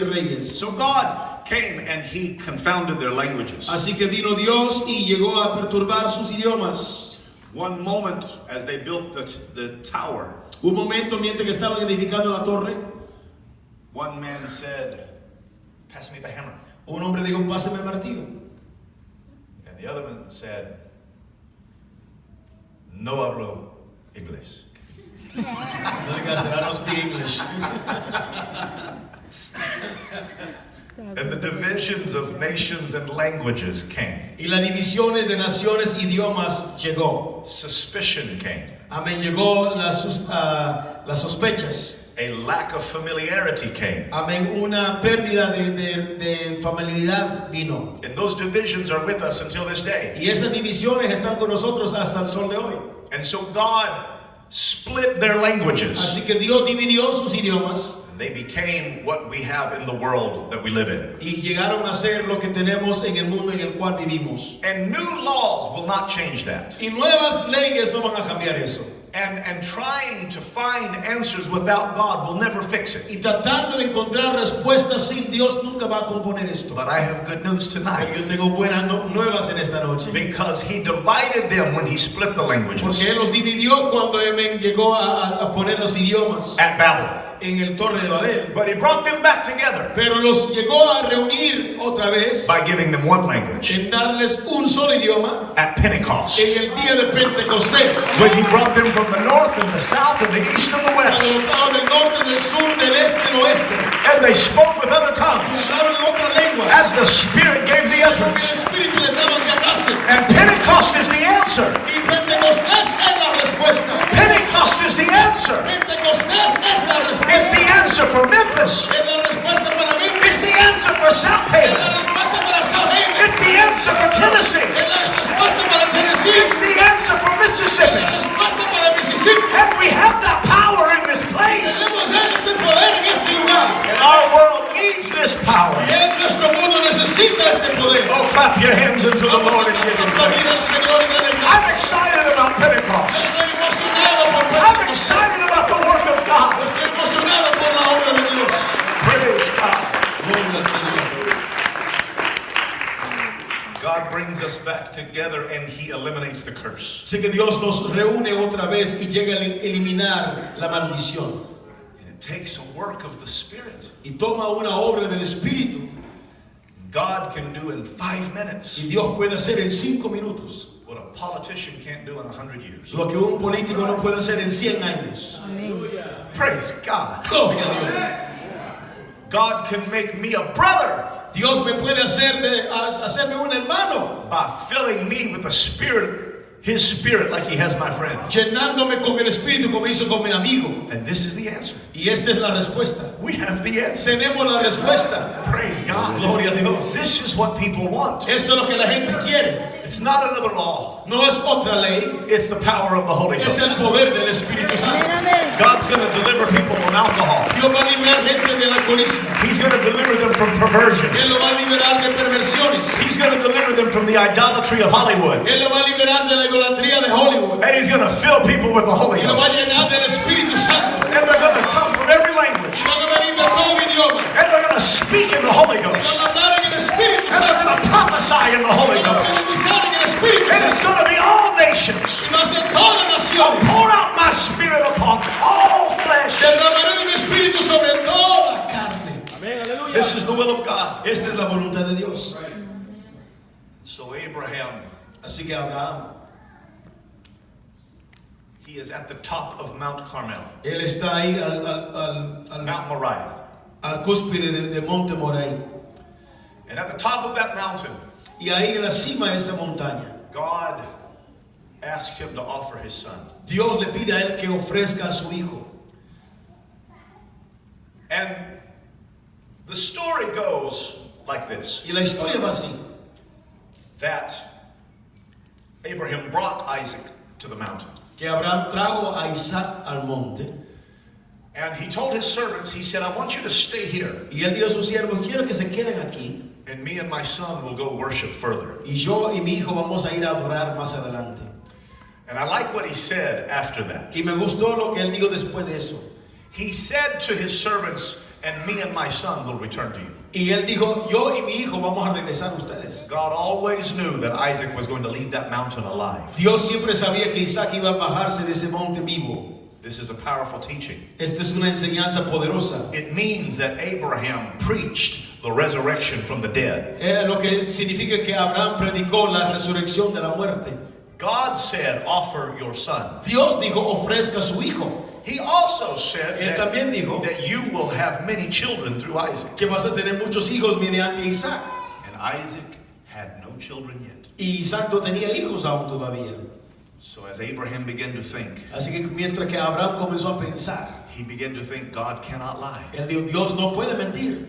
reyes. So God came and he confounded their languages. Así que vino Dios y llegó a perturbar sus idiomas. One moment as they built the tower, Un momento mientras que estaban edificando la torre, one man said, "Pass me the hammer." un hombre dijo, páseme el martillo. And the other man said, "No hablo inglés." No digas, I don't speak English. And the divisions of nations and languages came. Y las divisiones de naciones, idiomas llegó. Suspicion came. Amén, llegó las sospechas. A lack of familiarity came. Amén, una pérdida de familiaridad vino. And those divisions are with us until this day. Y esas divisiones están con nosotros hasta el sol de hoy. And so God split their languages. Así que Dios dividió sus idiomas. They became what we have in the world that we live in. Y llegaron a ser lo que tenemos en el mundo en el cual vivimos. And new laws will not change that. Y nuevas leyes no van a cambiar eso. And trying to find answers without God will never fix it. Y tratando de encontrar respuestas sin Dios nunca va a componer esto. But I have good news tonight. Pero yo tengo buenas nuevas en esta noche. Because he divided them when he split the languages. Porque Él los dividió cuando Él llegó a poner los idiomas At Babel. en el Torre de Babel. But he brought them back together. Pero los llegó a reunir otra vez By giving them one language. en darles un solo idioma At Pentecost. en el día de Pentecostés. When he brought them from the north and the south and the east and the Cuando west. los trajo del norte, del sur, del este, del oeste. And they spoke with other Y tongues. hablaron en otras lenguas. As the Spirit gave the Porque el utterance. Espíritu les daba que hablasen. And Pentecost is the answer. Y Pentecostés es la respuesta. Pentecost is the answer. Pentecostés es la It's respuesta. the answer for Memphis. Es la respuesta para mí. It's the answer for South Es Haven. la respuesta para South Haven. It's the answer for Tennessee. Es la respuesta para Tennessee. It's the answer for Es Mississippi. la respuesta para Mississippi. And we have that power in this place. Tenemos ese poder en este lugar. And our world needs this power. Y nuestro mundo necesita este poder. Oh, clap your hands unto the Vamos Lord a and give him aplaudir al praise. Señor y darle I'm gracias. excited about Pentecost. Estoy emocionado por I'm Pentecostés. excited about the work of God. Estoy emocionado por la obra de Dios. Praise God. Gloria al Señor. God brings us back together and he eliminates the curse. Sé que Dios nos reúne otra vez y llega a eliminar la maldición. And it takes a work of the Spirit. Y toma una obra del Espíritu. God can do in 5 minutes Y Dios puede hacer en 5 minutos what a politician can't do in 100 years. lo que un político no puede hacer en 100 años. Praise God. Gloria a Dios. God can make me a brother Dios me puede hacerme un hermano, by filling me with the Spirit, His Spirit, like He has my friend. llenándome con el Espíritu como hizo con mi amigo. And this is the answer. Y esta es la respuesta. We have the answer. Tenemos la respuesta. Praise God. Gloria a Dios. This is what people want. Esto es lo que la gente quiere. It's not another law. No es otra ley, It's the power of the Holy es el Ghost. poder del Espíritu Santo. God's going to deliver people from alcohol. Dios va a liberar gente del alcoholismo. He's going to deliver them from perversion. Él lo va a liberar de perversiones. He's going to deliver them from the idolatry of Hollywood. Él lo va a liberar de la idolatría de Hollywood. And He's going to fill people with the Holy Y lo va a Ghost. llenar del Espíritu Santo. And they're going to come from every language. Y van a venir de todo idioma. And they're going to speak in the Holy Van Ghost. a hablar en el Espíritu And they're Santo. going to prophesy in the Holy Van a Ghost. profetizar en el Espíritu And it's Santo. going to be all nations. Y va a ser todas las naciones. Pour out my Spirit upon all flesh. Derramaré de mi Espíritu sobre toda carne. This is the will of God. Esta es la voluntad de Dios. So Abraham, Así que Abraham, he is at the top of Mount Carmel, él está ahí Mount Moriah. al cúspide de Monte Moray. And at the top of that mountain, Y ahí en la cima de esa montaña, God asked him to offer his son. Dios le pide a él que ofrezca a su hijo. And the story goes like this, Y la historia va así. that Abraham brought Isaac to the mountain. Que Abraham trajo a Isaac al monte. And he told his servants, he said, I want you to stay here. Y él dijo a sus siervos, quiero que se queden aquí. And me and my son will go worship further. Y yo y mi hijo vamos a ir a adorar más adelante. And I like what he said after that. Y me gustó lo que él dijo después de eso. He said to his servants, and me and my son will return to you. Y él dijo, yo y mi hijo vamos a regresar a ustedes. God always knew that Isaac was going to leave that mountain alive. Dios siempre sabía que Isaac iba a bajarse de ese monte vivo. This is a powerful teaching. Esta es una enseñanza poderosa. It means that Abraham preached the resurrection from the dead. Lo que significa que Abraham predicó la resurrección de la muerte. God said, offer your son. Dios dijo, ofrezca su hijo. He also said Él también dijo that you will have many children through Isaac. que vas a tener muchos hijos mediante Isaac. And Isaac had no children yet. Y Isaac no tenía hijos aún todavía. So as Abraham began to think, Así que mientras que Abraham comenzó a pensar, he began to think God cannot lie. él dijo, Dios no puede mentir.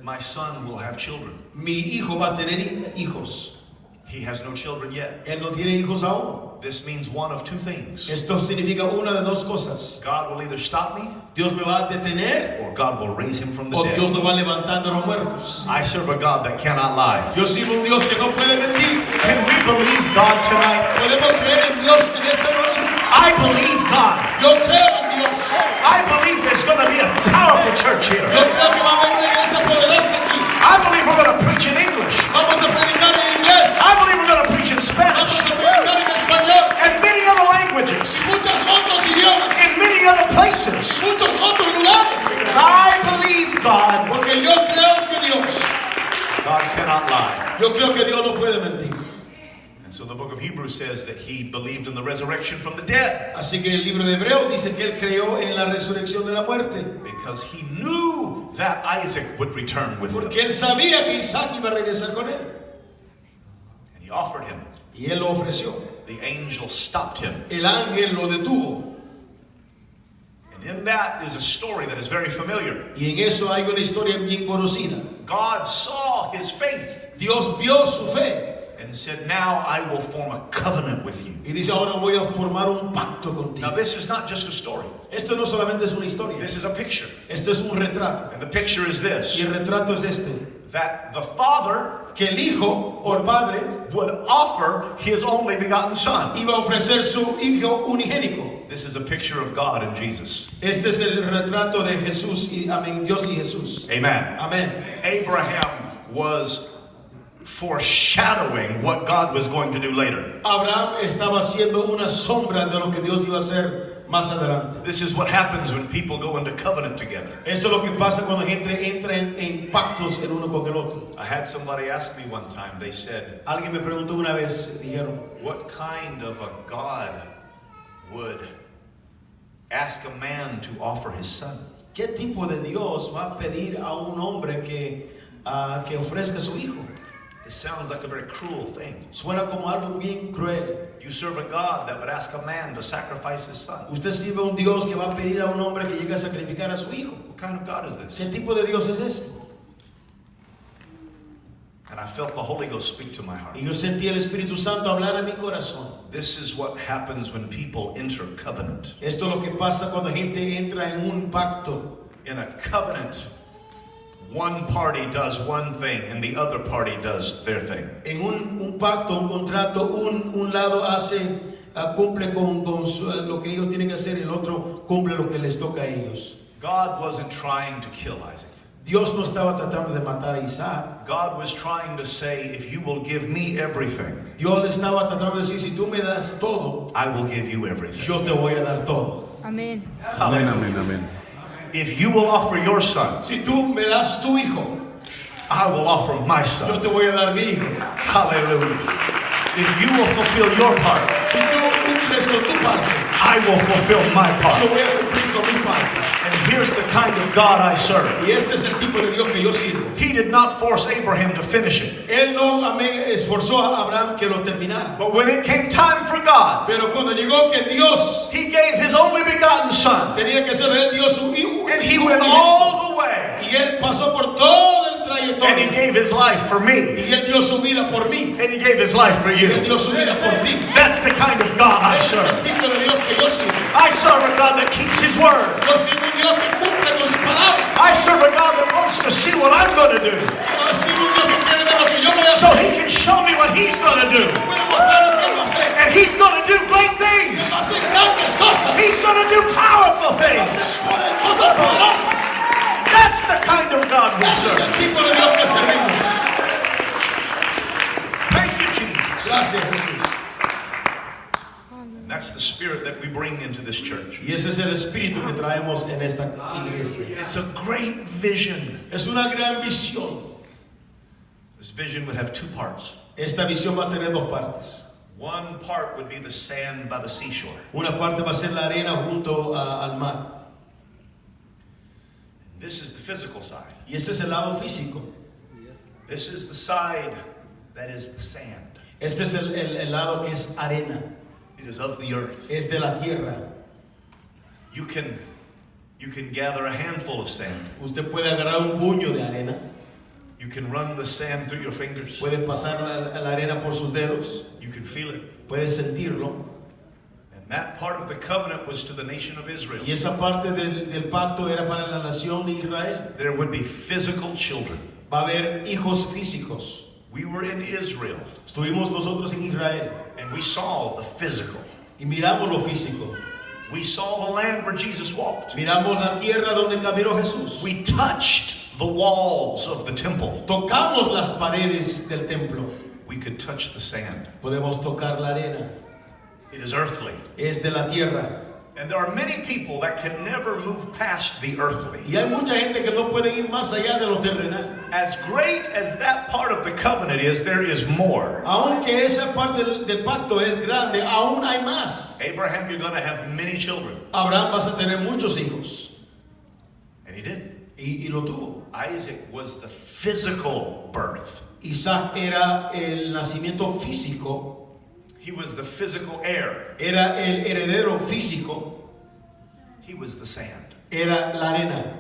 My son will have children. Mi hijo va a tener hijos. He has no children yet. Él no tiene hijos aún. This means one of two things. Esto significa una de dos cosas. God will either stop me Dios me va a detener or God will raise him from the o Dios dead. lo va levantando a los muertos. I serve a God that cannot lie. Yo sirvo un Dios que no puede mentir. Can we believe God tonight? Podemos creer en Dios en esta noche. I believe God. Yo creo en Dios. I believe there's going to be a powerful church here. Yo creo que va a haber una iglesia poderosa aquí. I believe we're going to preach in English. Vamos a predicar en inglés. I believe we're going to preach in Spanish Vamos a predicar en español. and many other languages Muchos otros idiomas. in many other places. Muchos otros lugares. Because I believe God. Porque yo creo que Dios. God cannot lie. Yo creo que Dios no puede mentir. And so the book of Hebrews says that he believed in the resurrection from the dead Así que el libro de Hebreos dice que él creyó en la resurrección de la muerte. because he knew that Isaac would return with him. Porque él sabía que Isaac iba a regresar con él. And he offered him. Y él lo ofreció. The angel stopped him. El ángel lo detuvo. And in that is a story that is very familiar. Y en eso hay una historia bien conocida. God saw his faith Dios vio su fe. and said, now I will form a covenant with you. Y dice, ahora voy a formar un pacto Now contigo. this is not just a story. Esto no solamente es una historia. This is a picture. Esto es un retrato. And the picture is Y this. el retrato es este. That the father Que el hijo o el padre would offer his only begotten son. iba a ofrecer su hijo unigénico. This is a picture of God and Jesus. Este es el retrato de Jesús y amén, Dios y Jesús. Amen. Amén. Abraham was foreshadowing what God was going to do later. Abraham estaba haciendo una sombra de lo que Dios iba a hacer más adelante. This is what happens when people go into covenant together. Esto es lo que pasa cuando gente entra en pactos el uno con el otro. I had somebody ask me one time, they said, Alguien me preguntó una vez, dijeron, what kind of a God would ask a man to offer his son? ¿qué tipo de Dios va a pedir a un hombre que ofrezca a su hijo? It sounds like a very cruel thing. Suena como algo bien cruel. You serve a God that would ask a man to sacrifice his son. Usted sirve a un Dios que va a pedir a un hombre que llegue a sacrificar a su hijo. What kind of God is this? ¿Qué tipo de Dios es ese? And I felt the Holy Ghost speak to my heart. Y yo sentí el Espíritu Santo hablar a mi corazón. This is what happens when people enter covenant. Esto es lo que pasa cuando gente entra en un pacto. In a covenant, one party does one thing and the other party does their thing. En un pacto, un contrato, un lado cumple con lo que ellos tienen que hacer y el otro cumple lo que les toca a ellos. God wasn't trying to kill Isaac. Dios no estaba tratando de matar a Isaac. God was trying to say, if you will give me everything, Dios le estaba tratando de decir, si tú me das todo, I will give you everything. yo te voy a dar todo. Amén. Hallelujah. Amén, amén. If you will offer your son, Si tú me das tu hijo, I will offer my yo son. te voy a dar mi hijo. Hallelujah. If you will fulfill your part, Si tú cumples con tu parte, I will fulfill my yo part. voy a cumplir con mi parte. And here's the kind of God I serve. Y este es el tipo de Dios que yo sirvo. He did not force Abraham to finish it. Él no esforzó a Abraham que lo terminara. But when it came time for God, Pero cuando llegó que Dios he gave his only begotten son. tenía que ser, él dio su hijo. And he went all the way. Y él pasó por todo el And he trayectoria. gave his life for me. Y él dio su vida por mí. And he gave his life for Y you. él dio su vida por ti. That's the kind of God I Ese es el serve. tipo de Dios que yo sirvo. I serve a God that keeps his word. Yo sirvo un Dios que cumple con su palabra. I serve a God that wants to see what I'm going to do. Yo sirvo un Dios que quiere ver lo que yo voy a So hacer. he can show me what he's going to do. Puede mostrar lo que él va a hacer. And he's going to do great Él things. va a hacer grandes cosas. He's going to do powerful Va a things. hacer cosas poderosas. kind of God we Ese es serve. el tipo de Dios que servimos. Thank you, Jesus. Gracias, Jesús. And that's the spirit that we bring into this church. Y ese es el espíritu que traemos en esta iglesia. It's a great vision. Es una gran visión. This vision would have two parts. Esta visión va a tener dos partes. One part would be the sand by the seashore. Una parte va a ser la arena junto al mar. And this is the physical side. Y este es el lado físico. This is the side that is the sand. Este es el lado que es arena. It is of the earth. Es de la tierra. You can gather a handful of sand. Usted puede agarrar un puño de arena. You can run the sand through your fingers. Puede pasar la arena por sus dedos. You can feel it. Puede sentirlo. And that part of the covenant was to the nation of Israel. Y esa parte del pacto era para la nación de Israel. There would be physical children. Va a haber hijos físicos. We were in Israel Estuvimos nosotros en Israel and we saw the physical. y miramos lo físico. We saw the land where Jesus walked. Miramos la tierra donde caminó Jesús. We touched the walls of the temple. Tocamos las paredes del templo. We could touch the sand. Podemos tocar la arena. It is earthly. Es de la tierra. And there are many people that can never move past the earthly. Y hay mucha gente que no puede ir más allá de lo terrenal. As great as that part of the covenant is, there is more. Aunque esa parte del pacto es grande, aún hay más. Abraham, you're going to have many children. Abraham vas a tener muchos hijos. And he did. Y lo tuvo. Isaac was the physical birth. Isaac era el nacimiento físico. He was the physical heir. Era el heredero físico. He was the sand. Era la arena.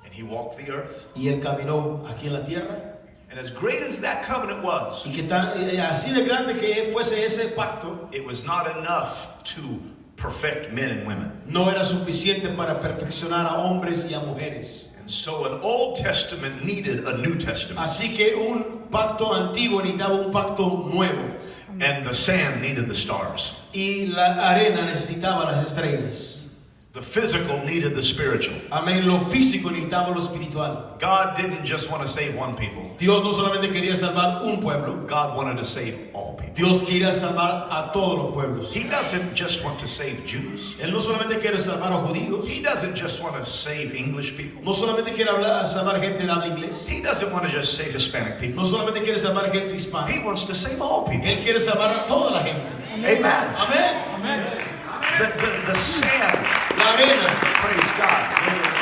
And he walked the earth. Y él caminó aquí en la tierra. And as great as that covenant was, Y que así de grande que fuese ese pacto, it was not enough to perfect men and women. no era suficiente para perfeccionar a hombres y a mujeres. And so an Old Testament needed a New Testament. Así que un pacto antiguo necesitaba un pacto nuevo. And the sand needed the stars. Y la arena necesitaba las estrellas. The physical needed the spiritual. Amén. Lo físico necesitaba lo espiritual. God didn't just want to save one people. Dios no solamente quería salvar un pueblo. God wanted to save all people. Dios quería salvar a todos los pueblos. He doesn't just want to save Jews. Él no solamente quiere salvar a judíos. He doesn't just want to save English people. No solamente quiere salvar gente de habla inglés. He doesn't want to just save Hispanic people. No solamente quiere salvar gente hispana. He wants to save all people. Él quiere salvar a toda la gente. Amen. Amén. The sand. La arena. Praise God.